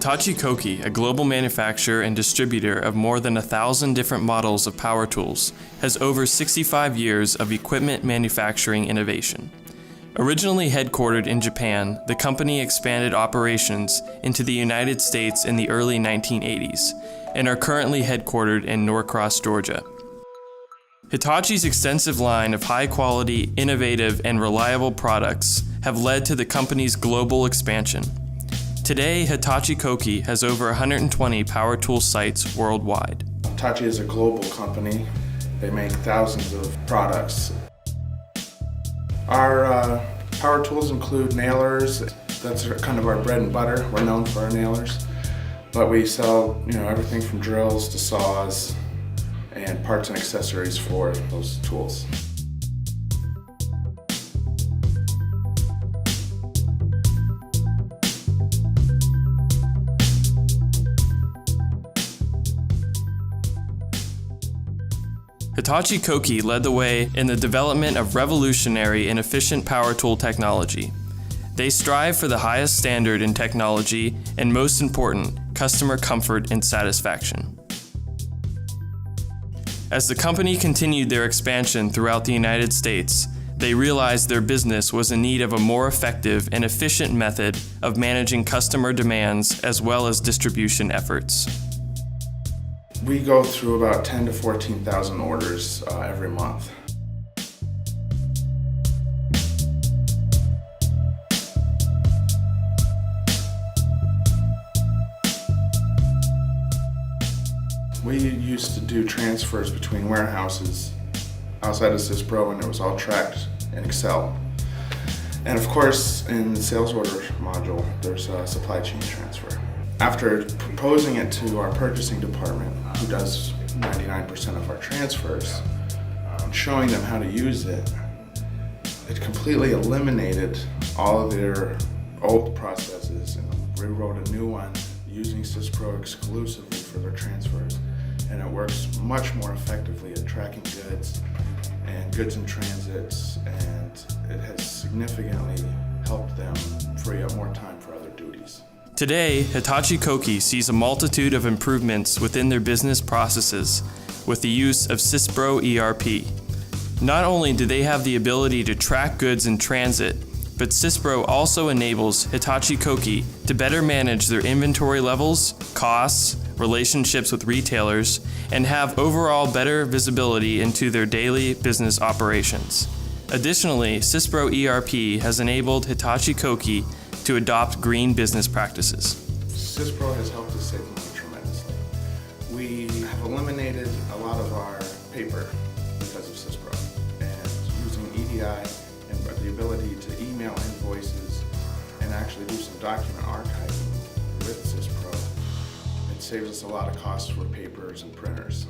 Hitachi Koki, a global manufacturer and distributor of more than 1,000 different models of power tools, has over 65 years of equipment manufacturing innovation. Originally headquartered in Japan, the company expanded operations into the United States in the early 1980s and are currently headquartered in Norcross, Georgia. Hitachi's extensive line of high-quality, innovative, and reliable products have led to the company's global expansion. Today, Hitachi Koki has over 120 power tool sites worldwide. Hitachi is a global company. They make thousands of products. Our power tools include nailers. That's kind of our bread and butter. We're known for our nailers. But we sell, everything from drills to saws and parts and accessories for those tools. Hitachi Koki led the way in the development of revolutionary and efficient power tool technology. They strive for the highest standard in technology and, most important, customer comfort and satisfaction. As the company continued their expansion throughout the United States, they realized their business was in need of a more effective and efficient method of managing customer demands as well as distribution efforts. We go through about 10,000 to 14,000 orders every month. We used to do transfers between warehouses outside of Syspro, and it was all tracked in Excel. And of course, in the sales order module, there's a supply chain transfer. After proposing it to our purchasing department, who does 99% of our transfers, and showing them how to use it, it completely eliminated all of their old processes and rewrote a new one using Syspro exclusively for their transfers. And it works much more effectively at tracking goods and goods in transits, and it has significantly helped them free up more time for other duties. Today, Hitachi Koki sees a multitude of improvements within their business processes with the use of Syspro ERP. Not only do they have the ability to track goods in transit, but Syspro also enables Hitachi Koki to better manage their inventory levels, costs, relationships with retailers, and have overall better visibility into their daily business operations. Additionally, Syspro ERP has enabled Hitachi Koki to adopt green business practices. Syspro has helped us save money tremendously. We have eliminated a lot of our paper because of Syspro, and using EDI and the ability to email invoices and actually do some document archiving with Syspro, it saves us a lot of costs for papers and printers.